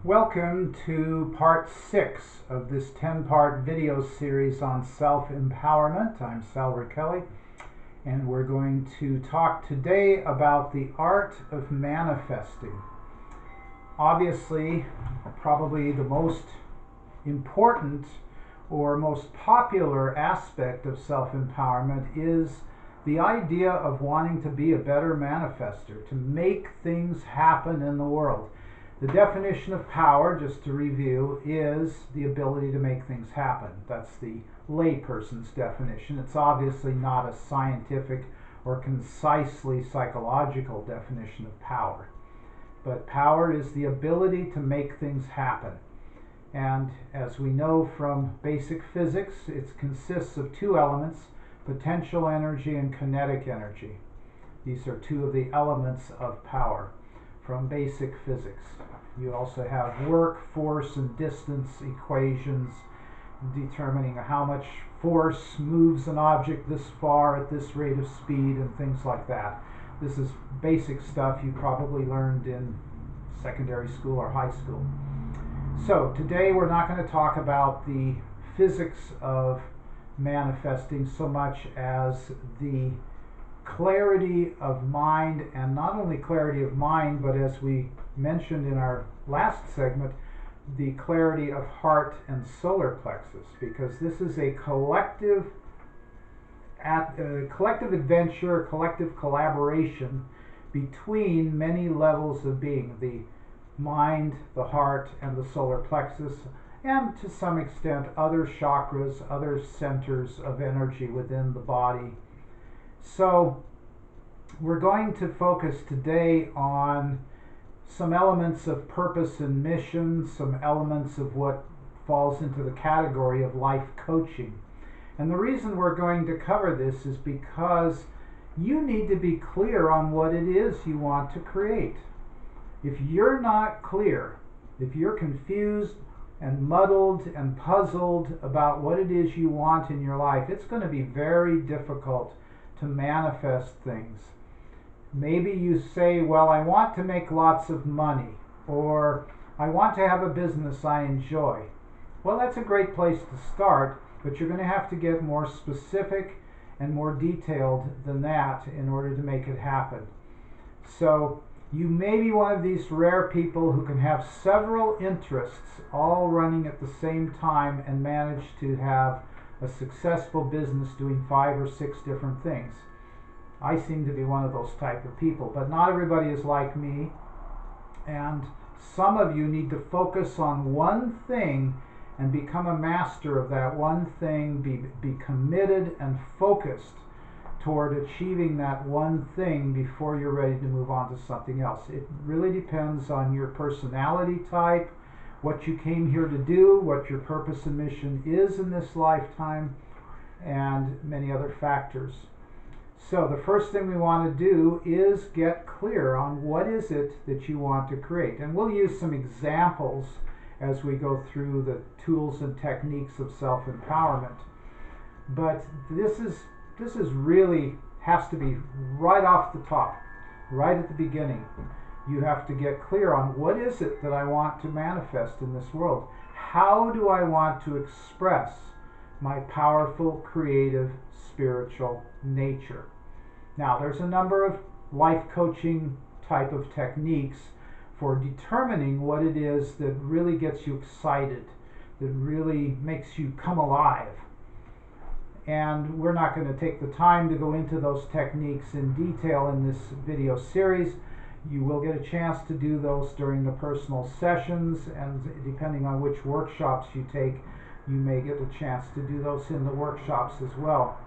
Welcome to part 6 of this 10-part video series on self-empowerment. I'm Sal Kelly, and we're going to talk today about the art of manifesting. Obviously, probably the most important or most popular aspect of self-empowerment is the idea of wanting to be a better manifester, to make things happen in the world. The definition of power, just to review, is the ability to make things happen. That's the layperson's definition. It's obviously not a scientific or concisely psychological definition of power. But power is the ability to make things happen. And as we know from basic physics, it consists of two elements, potential energy and kinetic energy. These are two of the elements of power from basic physics. You also have work, force, and distance equations determining how much force moves an object this far at this rate of speed and things like that. This is basic stuff you probably learned in secondary school or high school. So today we're not going to talk about the physics of manifesting so much as the clarity of mind, and not only clarity of mind, but as we mentioned in our last segment, the clarity of heart and solar plexus, because this is a collective adventure, collective collaboration between many levels of being, the mind, the heart, and the solar plexus, and to some extent other chakras, other centers of energy within the body. So we're going to focus today on some elements of purpose and mission, some elements of what falls into the category of life coaching. And the reason we're going to cover this is because you need to be clear on what it is you want to create. If you're not clear, if you're confused and muddled and puzzled about what it is you want in your life, it's going to be very difficult to manifest things. Maybe you say, well, I want to make lots of money, or I want to have a business I enjoy. Well, that's a great place to start, but you're going to have to get more specific and more detailed than that in order to make it happen. So you may be one of these rare people who can have several interests all running at the same time and manage to have a successful business doing 5 or 6 different things. I seem to be one of those type of people, but not everybody is like me, and some of you need to focus on one thing and become a master of that one thing, be committed and focused toward achieving that one thing before you're ready to move on to something else. It really depends on your personality type, what you came here to do, what your purpose and mission is in this lifetime, and many other factors. So the first thing we want to do is get clear on what is it that you want to create. And we'll use some examples as we go through the tools and techniques of self-empowerment. But this is really has to be right off the top, right at the beginning. You have to get clear on what is it that I want to manifest in this world. How do I want to express my powerful, creative, spiritual nature? Now, there's a number of life coaching type of techniques for determining what it is that really gets you excited, that really makes you come alive. And we're not going to take the time to go into those techniques in detail in this video series. You will get a chance to do those during the personal sessions, and depending on which workshops you take, you may get a chance to do those in the workshops as well.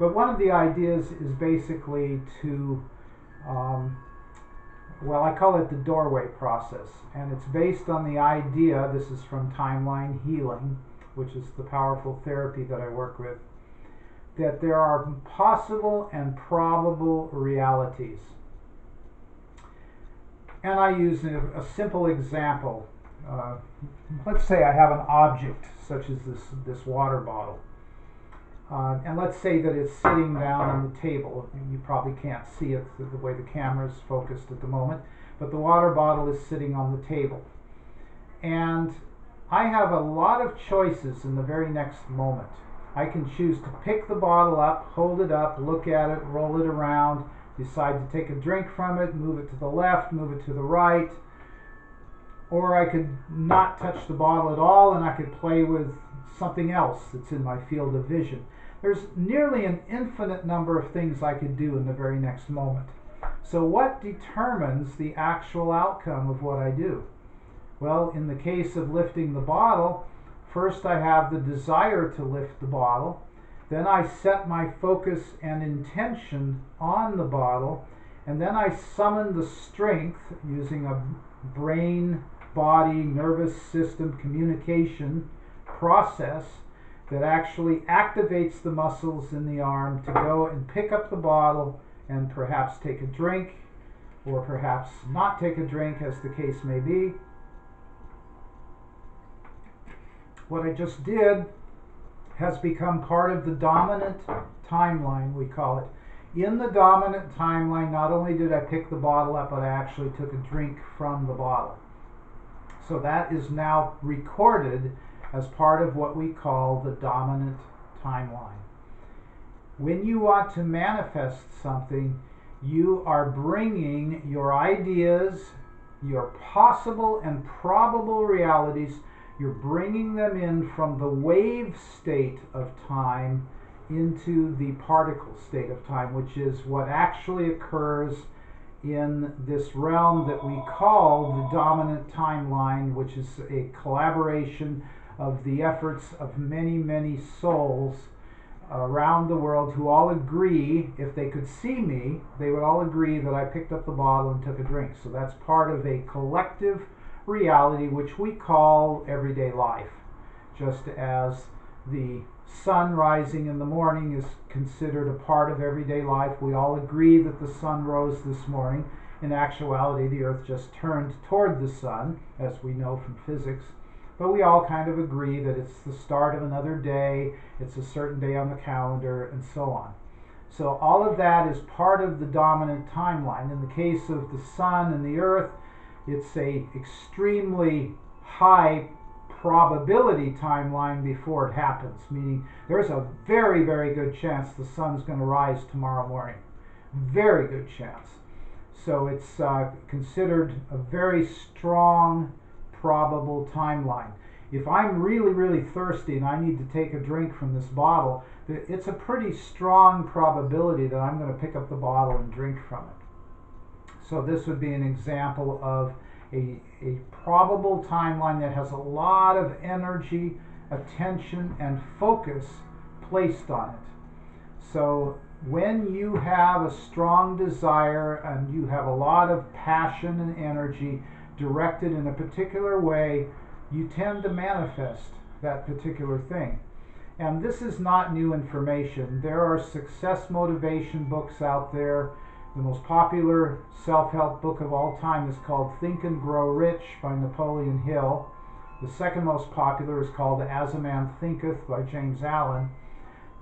But one of the ideas is basically to, well, I call it the doorway process, and it's based on the idea, this is from Timeline Healing, which is the powerful therapy that I work with, that there are possible and probable realities. And I use a simple example. Let's say I have an object such as this water bottle. And let's say that it's sitting down on the table. You probably can't see it the way the camera is focused at the moment, but the water bottle is sitting on the table. And I have a lot of choices in the very next moment. I can choose to pick the bottle up, hold it up, look at it, roll it around, decide to take a drink from it, move it to the left, move it to the right, or I could not touch the bottle at all and I could play with something else that's in my field of vision. There's nearly an infinite number of things I could do in the very next moment. So what determines the actual outcome of what I do? Well, in the case of lifting the bottle, first I have the desire to lift the bottle, then I set my focus and intention on the bottle, and then I summon the strength using a brain, body, nervous system communication process that actually activates the muscles in the arm to go and pick up the bottle and perhaps take a drink, or perhaps not take a drink, as the case may be. What I just did has become part of the dominant timeline, we call it. In the dominant timeline, not only did I pick the bottle up, but I actually took a drink from the bottle. So that is now recorded as part of what we call the dominant timeline. When you want to manifest something, you are bringing your ideas, your possible and probable realities, you're bringing them in from the wave state of time into the particle state of time, which is what actually occurs in this realm that we call the dominant timeline, which is a collaboration of the efforts of many, many souls around the world who all agree, if they could see me, they would all agree that I picked up the bottle and took a drink. So that's part of a collective reality which we call everyday life. Just as the sun rising in the morning is considered a part of everyday life, we all agree that the sun rose this morning. In actuality, the earth just turned toward the sun, as we know from physics. But we all kind of agree that it's the start of another day, it's a certain day on the calendar, and so on. So all of that is part of the dominant timeline. In the case of the sun and the earth, it's a extremely high probability timeline before it happens, meaning there's a very, very good chance the sun's going to rise tomorrow morning. Very good chance. So it's considered a very strong probable timeline. If I'm really, really thirsty and I need to take a drink from this bottle, it's a pretty strong probability that I'm going to pick up the bottle and drink from it. So this would be an example of a probable timeline that has a lot of energy, attention, and focus placed on it. So when you have a strong desire and you have a lot of passion and energy directed in a particular way, you tend to manifest that particular thing. And this is not new information. There are success motivation books out there. The most popular self-help book of all time is called Think and Grow Rich by Napoleon Hill. The second most popular is called As a Man Thinketh by James Allen.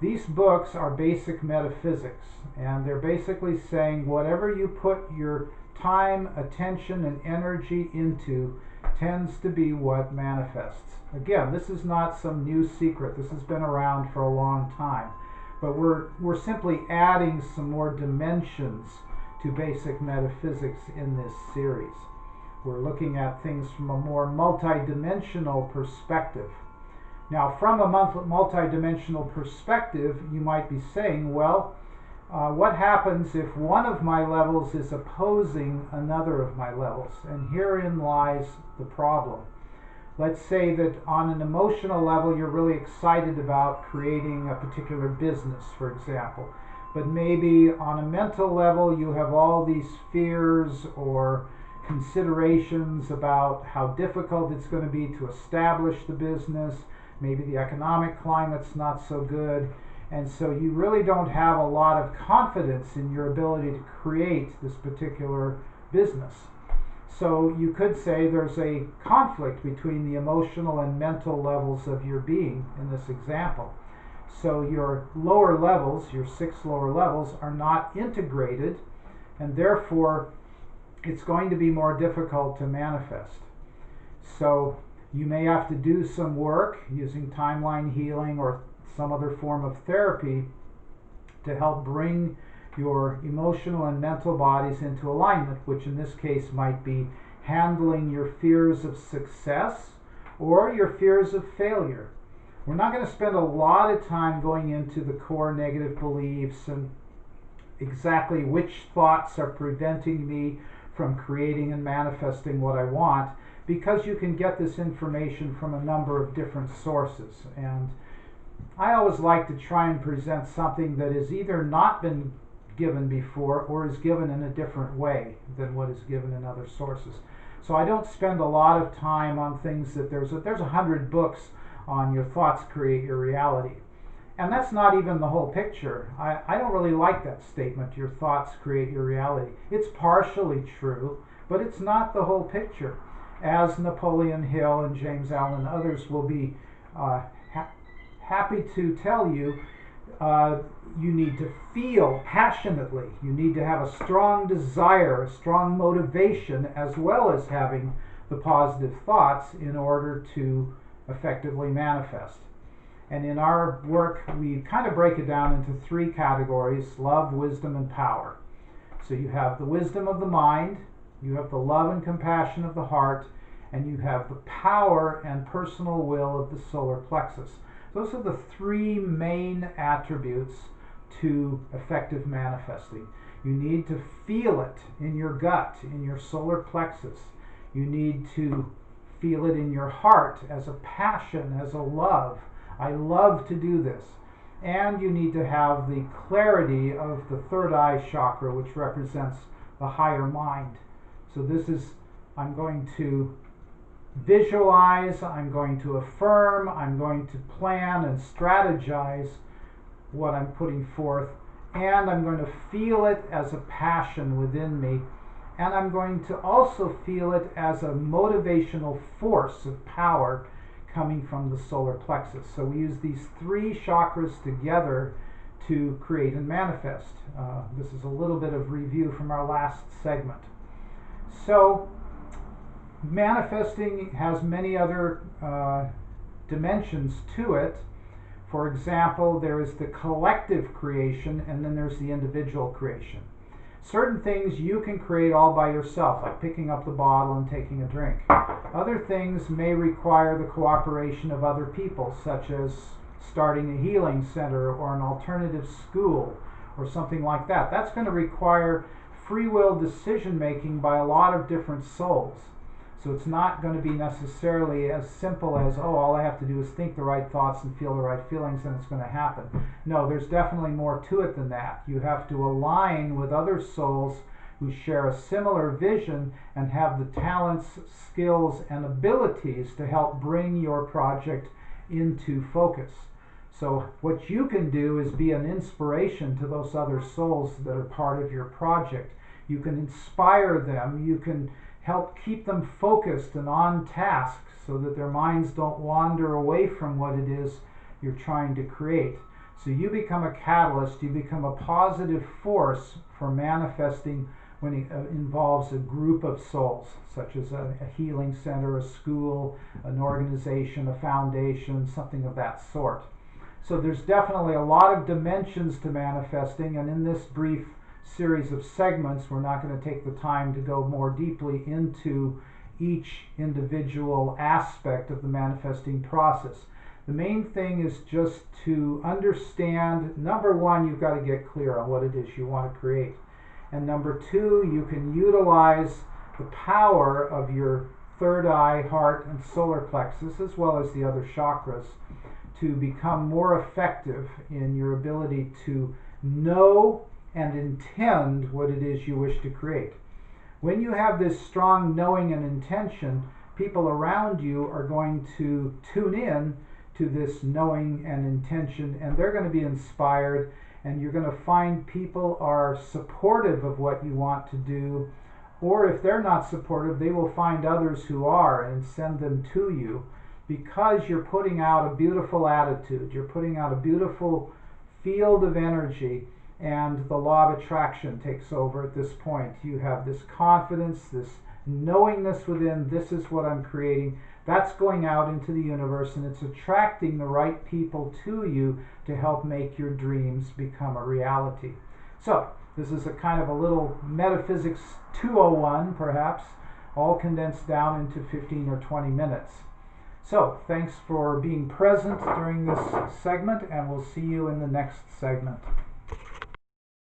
These books are basic metaphysics, and they're basically saying whatever you put your time, attention, and energy into tends to be what manifests. Again, this is not some new secret. This has been around for a long time. But we're simply adding some more dimensions to basic metaphysics in this series. We're looking at things from a more multidimensional perspective. Now, from a multidimensional perspective, you might be saying, well, what happens if one of my levels is opposing another of my levels? And herein lies the problem. Let's say that on an emotional level, you're really excited about creating a particular business, for example. But maybe on a mental level, you have all these fears or considerations about how difficult it's going to be to establish the business. Maybe the economic climate's not so good. And so you really don't have a lot of confidence in your ability to create this particular business. So you could say there's a conflict between the emotional and mental levels of your being in this example. So your lower levels, your 6 lower levels, are not integrated, and therefore it's going to be more difficult to manifest. So you may have to do some work using timeline healing or some other form of therapy to help bring your emotional and mental bodies into alignment, which in this case might be handling your fears of success or your fears of failure. We're not going to spend a lot of time going into the core negative beliefs and exactly which thoughts are preventing me from creating and manifesting what I want, because you can get this information from a number of different sources. And I always like to try and present something that has either not been given before or is given in a different way than what is given in other sources. So I don't spend a lot of time on things that there's 100 books on your thoughts create your reality. And that's not even the whole picture. I don't really like that statement, your thoughts create your reality. It's partially true, but it's not the whole picture. As Napoleon Hill and James Allen and others will be happy to tell you, you need to feel passionately. You need to have a strong desire, a strong motivation, as well as having the positive thoughts in order to effectively manifest. And in our work, we kind of break it down into 3 categories: love, wisdom, and power. So you have the wisdom of the mind, you have the love and compassion of the heart, and you have the power and personal will of the solar plexus. Those are the 3 main attributes to effective manifesting. You need to feel it in your gut, in your solar plexus. You need to feel it in your heart as a passion, as a love. I love to do this. And you need to have the clarity of the third eye chakra, which represents the higher mind. So this is, I'm going to visualize, I'm going to affirm, I'm going to plan and strategize what I'm putting forth, and I'm going to feel it as a passion within me, and I'm going to also feel it as a motivational force of power coming from the solar plexus. So we use these 3 chakras together to create and manifest. This is a little bit of review from our last segment. So manifesting has many other dimensions to it. For example, there is the collective creation, and then there's the individual creation. Certain things you can create all by yourself, like picking up the bottle and taking a drink. Other things may require the cooperation of other people, such as starting a healing center or an alternative school or something like that. That's going to require free will decision making by a lot of different souls. So it's not going to be necessarily as simple as, oh, all I have to do is think the right thoughts and feel the right feelings and it's going to happen. No, there's definitely more to it than that. You have to align with other souls who share a similar vision and have the talents, skills, and abilities to help bring your project into focus. So what you can do is be an inspiration to those other souls that are part of your project. You can inspire them. You can help keep them focused and on task so that their minds don't wander away from what it is you're trying to create. So you become a catalyst, you become a positive force for manifesting when it involves a group of souls, such as a healing center, a school, an organization, a foundation, something of that sort. So there's definitely a lot of dimensions to manifesting, and in this brief series of segments, we're not going to take the time to go more deeply into each individual aspect of the manifesting process. The main thing is just to understand, number 1, you've got to get clear on what it is you want to create. And number 2, you can utilize the power of your third eye, heart, and solar plexus, as well as the other chakras, to become more effective in your ability to know and intend what it is you wish to create. When you have this strong knowing and intention, people around you are going to tune in to this knowing and intention, and they're going to be inspired, and you're going to find people are supportive of what you want to do, or if they're not supportive, they will find others who are and send them to you, because you're putting out a beautiful attitude, you're putting out a beautiful field of energy, and the law of attraction takes over at this point. You have this confidence, this knowingness within, this is what I'm creating, that's going out into the universe, and it's attracting the right people to you to help make your dreams become a reality. So this is a kind of a little metaphysics 201 perhaps, all condensed down into 15 or 20 minutes. So thanks for being present during this segment, and we'll see you in the next segment.